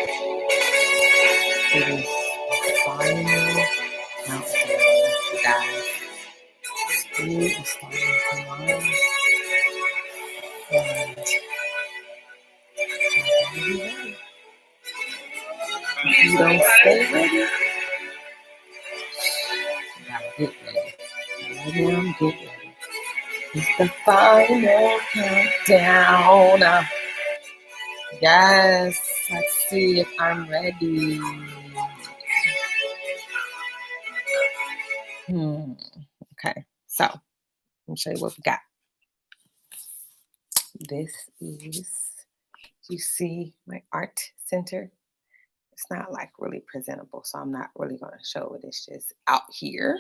It is the final countdown, guys. School is starting tomorrow. And if you don't stay ready, you gotta get ready. Maybe I'm getting ready. It's the final countdown. Yes, let's see if I'm ready. Okay, so let me show you what we got. This is, you see my art center. It's not like really presentable, so I'm not really going to show it. It's just out here.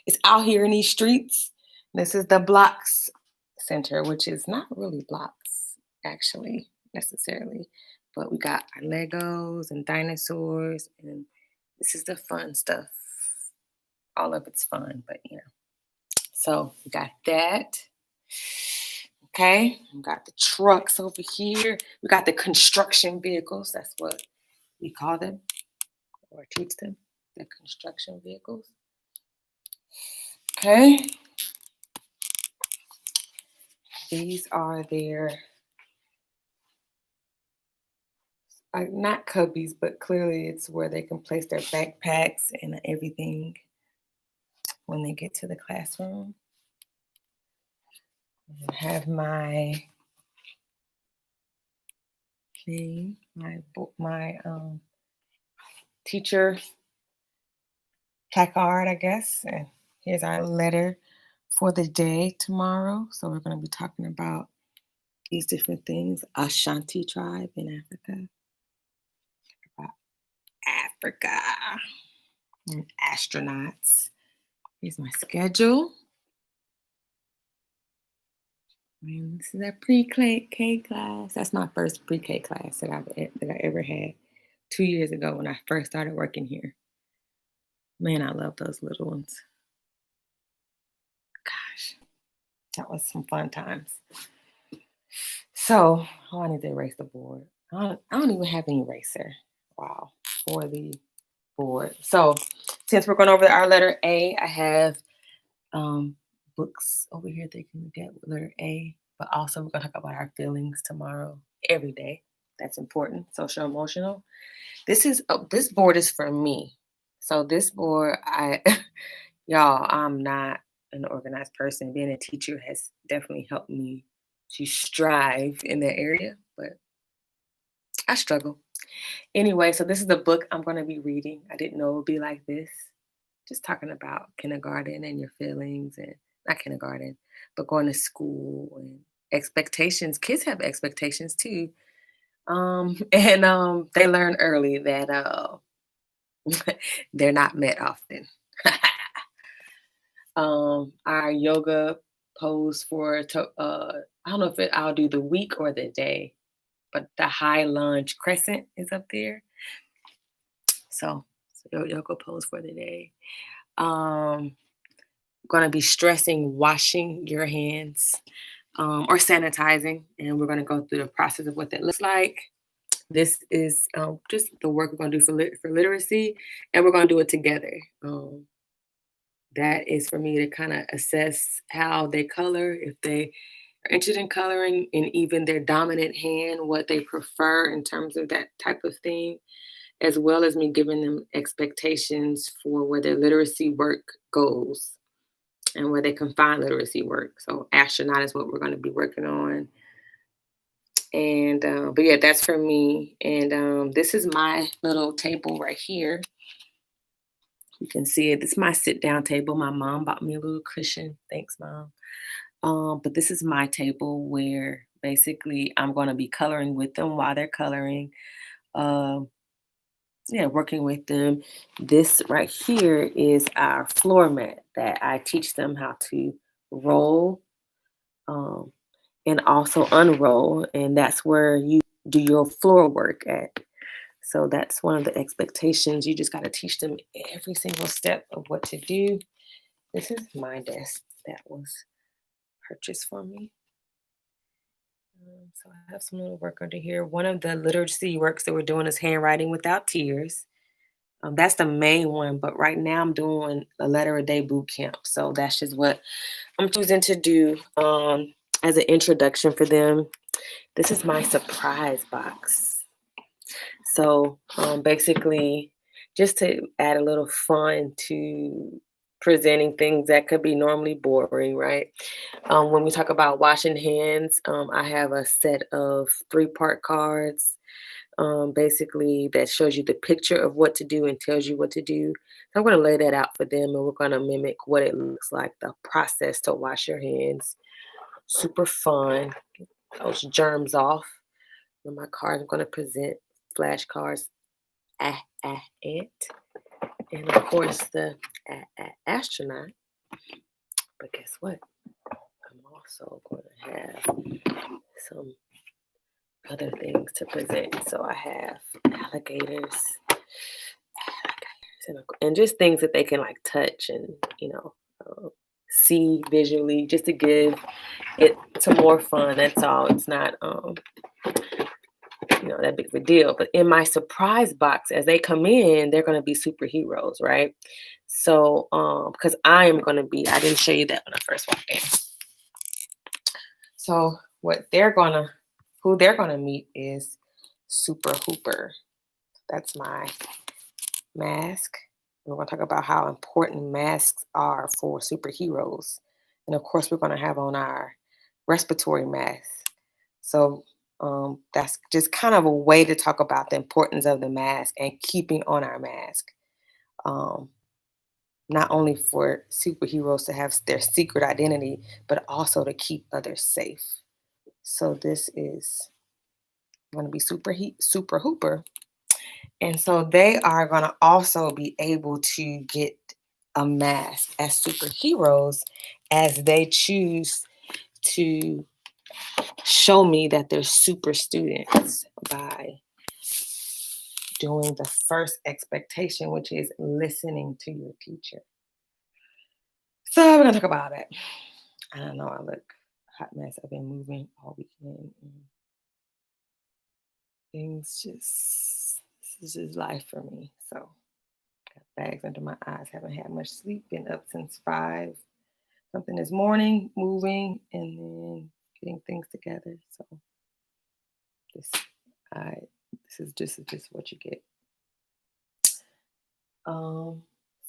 It's out here in these streets. This is the Blocks Center, which is not really blocks, actually, necessarily. But we got our Legos and dinosaurs, and this is the fun stuff. All of it's fun, but you know. So we got that. Okay, we got the trucks over here. We got the construction vehicles. That's what we call them or teach them, the construction vehicles. Okay. These are their, not cubbies, but clearly it's where they can place their backpacks and everything when they get to the classroom. I have my thing, my teacher placard, I guess. And here's our letter for the day tomorrow. So we're going to be talking about these different things. Ashanti tribe in Africa. About Africa. And astronauts. Here's my schedule. And this is a pre-K class. That's my first pre-K class that I ever had 2 years ago when I first started working here. Man, I love those little ones. Gosh, that was some fun times. So, I need to erase the board. I don't even have an eraser. Wow, for the board. So, since we're going over our letter A, I have books over here that you can look at with letter A. But also, we're going to talk about our feelings tomorrow, every day. That's important. Social, emotional. This board is for me. So this board, y'all, I'm not an organized person. Being a teacher has definitely helped me to strive in that area, but I struggle. Anyway, so this is the book I'm going to be reading. I didn't know it would be like this. Just talking about kindergarten and your feelings, and not kindergarten, but going to school and expectations. Kids have expectations too. And they learn early that they're not met often. Our yoga pose for I don't know if I'll do the week or the day, but the high lunge crescent is up there. So yoga pose for the day. Going to be stressing washing your hands or sanitizing, and we're going to go through the process of what that looks like. This is just the work we're going to do for literacy, and we're going to do it together. That is for me to kind of assess how they color, if they are interested in coloring, and even their dominant hand, what they prefer in terms of that type of thing, as well as me giving them expectations for where their literacy work goes and where they can find literacy work. So astronaut is what we're going to be working on. And but yeah, that's for me. And this is my little table right here. You can see it. This is my sit down table. My mom bought me a little cushion. Thanks, Mom. But this is my table where basically I'm going to be coloring with them while they're coloring. Working with them. This right here is our floor mat that I teach them how to roll and also unroll. And that's where you do your floor work at. So that's one of the expectations. You just got to teach them every single step of what to do. This is my desk that was purchased for me. So I have some little work under here. One of the literacy works that we're doing is handwriting without tears. That's the main one, but right now I'm doing a letter a day boot camp. So that's just what I'm choosing to do as an introduction for them. This is my surprise box. So basically, just to add a little fun to presenting things that could be normally boring, right? When we talk about washing hands, I have a set of three-part cards basically that shows you the picture of what to do and tells you what to do. So I'm going to lay that out for them and we're going to mimic what it looks like, the process to wash your hands. Super fun. Get those germs off. And my cards, I'm going to present flashcards. It. And of course, the astronaut. But guess what? I'm also going to have some other things to present. So I have alligators, and just things that they can like touch and see visually, just to give it some more fun. That's all. It's not that big of a deal. But in my surprise box, as they come in, they're going to be superheroes, right? So because I am going to be, I didn't show you that when I first walked in. So who they're gonna meet is Super Hooper. That's my mask. We're gonna talk about how important masks are for superheroes. And of course, we're gonna have on our respiratory mask. So that's just kind of a way to talk about the importance of the mask and keeping on our mask. Um, Not only for superheroes to have their secret identity, but also to keep others safe. So this is going to be Super Hooper. And so they are going to also be able to get a mask as superheroes as they choose to show me that they're super students by doing the first expectation, which is listening to your teacher. So we're going to talk about it. I don't know. I look a hot mess. I've been moving all weekend. And things just, this is just life for me. So got bags under my eyes. Haven't had much sleep. Been up since 5 something this morning, moving and then getting things together. So this I this is just what you get.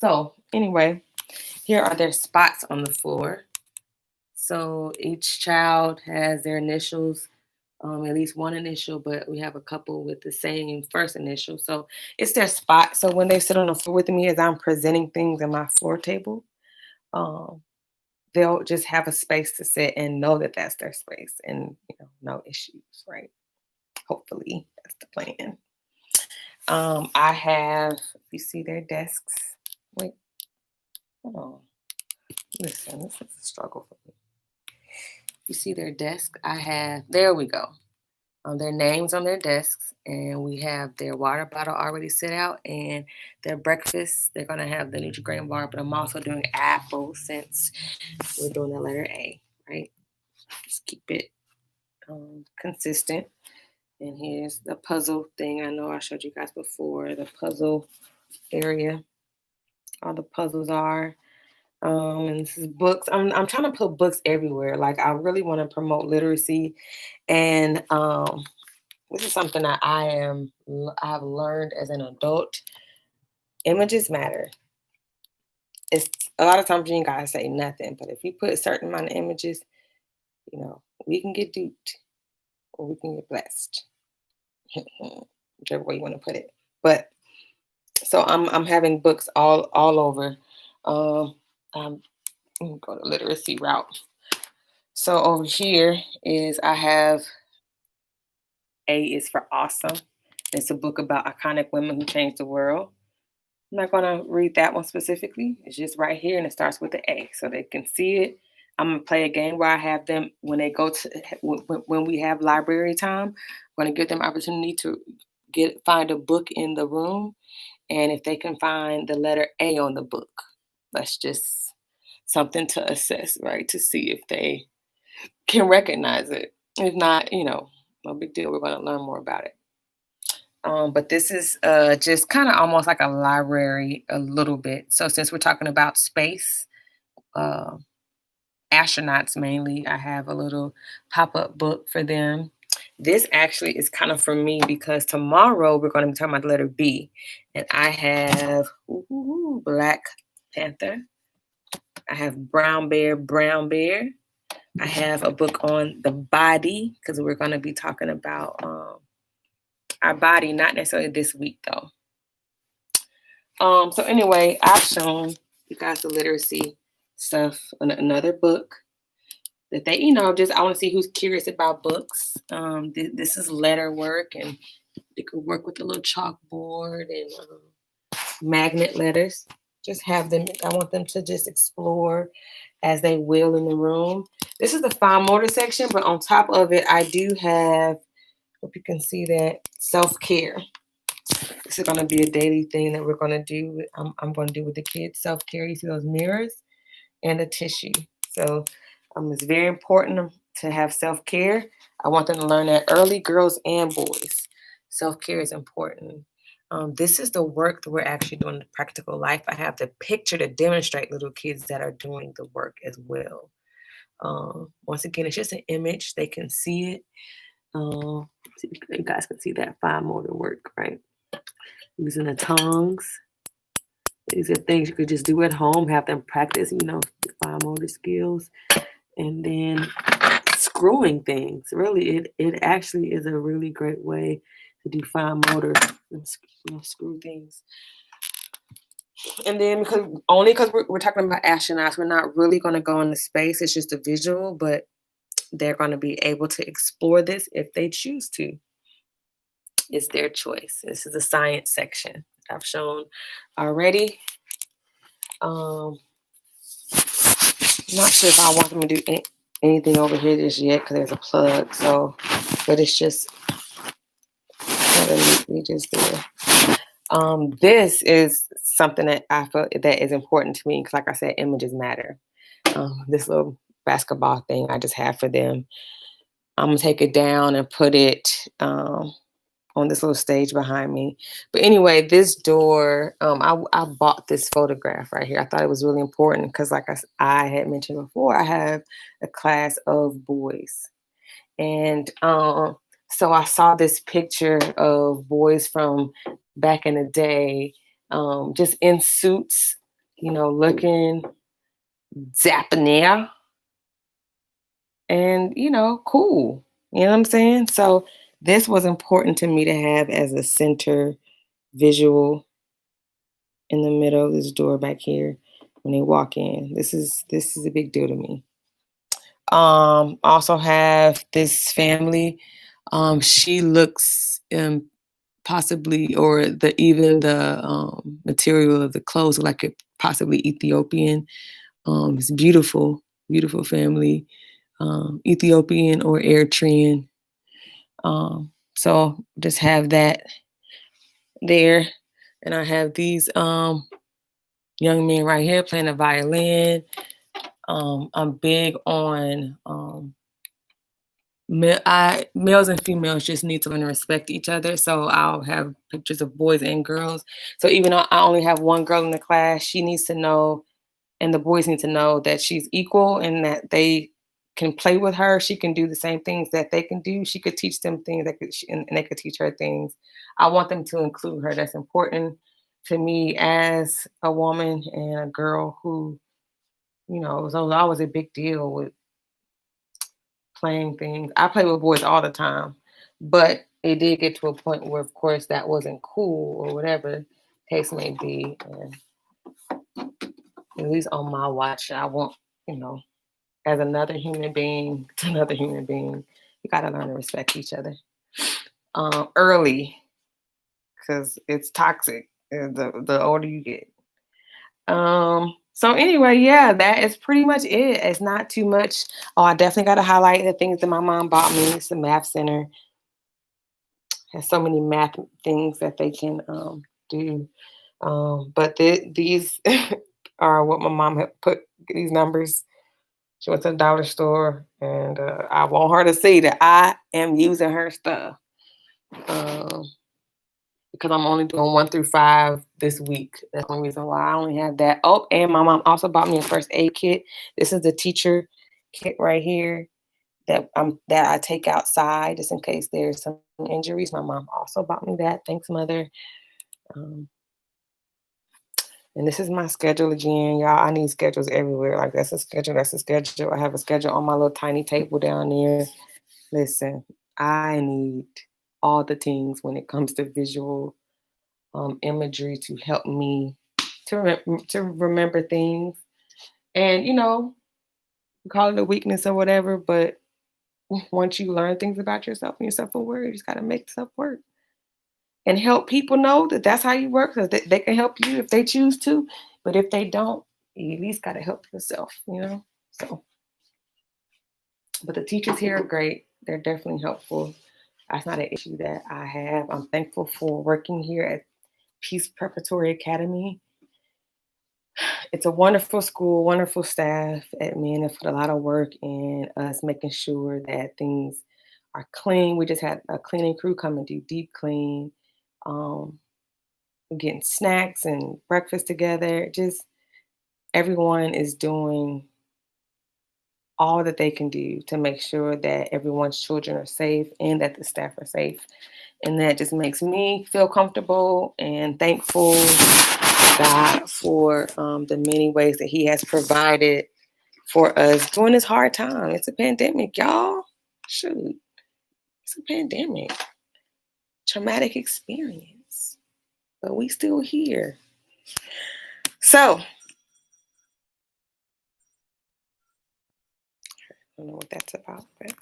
So anyway, here are their spots on the floor. So each child has their initials, at least one initial, but we have a couple with the same first initial. So it's their spot. So when they sit on the floor with me as I'm presenting things in my floor table, um, they'll just have a space to sit and know that that's their space and no issues, right? Hopefully that's the plan. I have, you see their desks. Wait, hold on. Listen, this is a struggle for me. You see their desk? There we go. Their names on their desks, and we have their water bottle already set out, and their breakfast. They're gonna have the Nutri-Grain bar, but I'm also doing apples since we're doing the letter A, right? Just keep it consistent. And here's the puzzle thing. I know I showed you guys before, the puzzle area. All the puzzles are. And this is books. I'm trying to put books everywhere. Like I really want to promote literacy. And this is something that I've learned as an adult. Images matter. It's a lot of times you ain't gotta say nothing, but if you put a certain amount of images, we can get duped or we can get blessed. Whichever way you want to put it. But so I'm having books all over. I'm gonna go the literacy route. So over here is I have A is for awesome. It's a book about iconic women who changed the world. I'm not gonna read that one specifically. It's just right here and it starts with the A so they can see it. I'm gonna play a game where I have them when they go to when we have library time. I'm gonna give them opportunity to find a book in the room, and if they can find the letter A on the book, that's just something to assess, right? To see if they can recognize it. If not, no big deal. We're going to learn more about it. But this is just kind of almost like a library a little bit. So since we're talking about space, uh, astronauts mainly, I have a little pop-up book for them. This actually is kind of for me because tomorrow we're going to be talking about the letter B, and I have Black Panther. I have Brown Bear, Brown Bear. I have a book on the body because we're going to be talking about our body, not necessarily this week though. So anyway, I've shown you guys the literacy stuff in another book that they, just I want to see who's curious about books. This is letter work, and they could work with a little chalkboard and magnet letters. Just have them. I want them to just explore as they will in the room. This is the fine motor section, but on top of it, I do have. Hope you can see that self-care. This is going to be a daily thing that we're going to do. I'm going to do with the kids. Self-care. You see those mirrors and a tissue. So it's very important to have self-care. I want them to learn that early, girls and boys. Self-care is important. This is the work that we're actually doing in practical life. I have the picture to demonstrate little kids that are doing the work as well. Once again, it's just an image. They can see it. You guys can see that fine motor work, right? Using the tongues. These are things you could just do at home, have them practice, the fine motor skills. And then screwing things. Really, it actually is a really great way to do fine motor and screw things. And then because we're talking about astronauts, we're not really going to go into space. It's just a visual, but they're going to be able to explore this if they choose to. It's their choice. This is the science section I've shown already. Not sure if I want them to do anything over here just yet because there's a plug. So, but it's just we just there. This is something that I feel that is important to me because, like I said, images matter. This little basketball thing I just have for them. I'm gonna take it down and put it on this little stage behind me. But anyway, this door, I bought this photograph right here. I thought it was really important because, like I had mentioned before, I have a class of boys, and so I saw this picture of boys from back in the day, just in suits, looking debonair and, cool. You know what I'm saying? So this was important to me to have as a center visual in the middle of this door back here when they walk in. This is a big deal to me. Also have this family. She looks possibly, or the material of the clothes like it possibly Ethiopian. It's beautiful, beautiful family, Ethiopian or Eritrean. So just have that there, and I have these young men right here playing the violin. I'm big on males and females just need to learn to respect each other. So I'll have pictures of boys and girls. So even though I only have one girl in the class, she needs to know, and the boys need to know that she's equal and that they can play with her. She can do the same things that they can do. She could teach them things and they could teach her things. I want them to include her. That's important to me as a woman and a girl who, it was always a big deal with playing things. I play with boys all the time, but it did get to a point where, of course, that wasn't cool or whatever case may be. And at least on my watch, I want, as another human being to another human being, you got to learn to respect each other early because it's toxic the older you get. So anyway, yeah, that is pretty much it. It's not too much. Oh, I definitely got to highlight the things that my mom bought me. It's a math center. Has so many math things that they can do. But these are what my mom had put, these numbers She went to the dollar store, and I want her to see that I am using her stuff. Um, because I'm only doing 1 through 5 this week. That's the only reason why I only have that. Oh, and my mom also bought me a first aid kit. This is the teacher kit right here that I take outside just in case there's some injuries. My mom also bought me that. Thanks, mother. Um, and this is my schedule again, y'all. I need schedules everywhere. Like that's a schedule. That's a schedule. I have a schedule on my little tiny table down there. Listen, I need all the things when it comes to visual imagery to help me to remember things. And you call it a weakness or whatever, but once you learn things about yourself and you're self-aware, you just got to make stuff work and help people know that that's how you work. Because they can help you if they choose to, but if they don't, you at least got to help yourself. So, but the teachers here are great. They're definitely helpful. That's not an issue that I have. I'm thankful for working here at Peace Preparatory Academy. It's a wonderful school, wonderful staff. Admin have put a lot of work in us making sure that things are clean. We just had a cleaning crew come and do deep clean, um, getting snacks and breakfast together. Just everyone is doing all that they can do to make sure that everyone's children are safe and that the staff are safe. And that just makes me feel comfortable and thankful to God for the many ways that He has provided for us during this hard time. It's a pandemic, y'all. Shoot, it's a pandemic, traumatic experience, but we still here. So, I don't know what that's about, but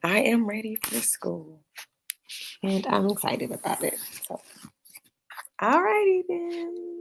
I am ready for school and I'm excited about it. So, all righty then.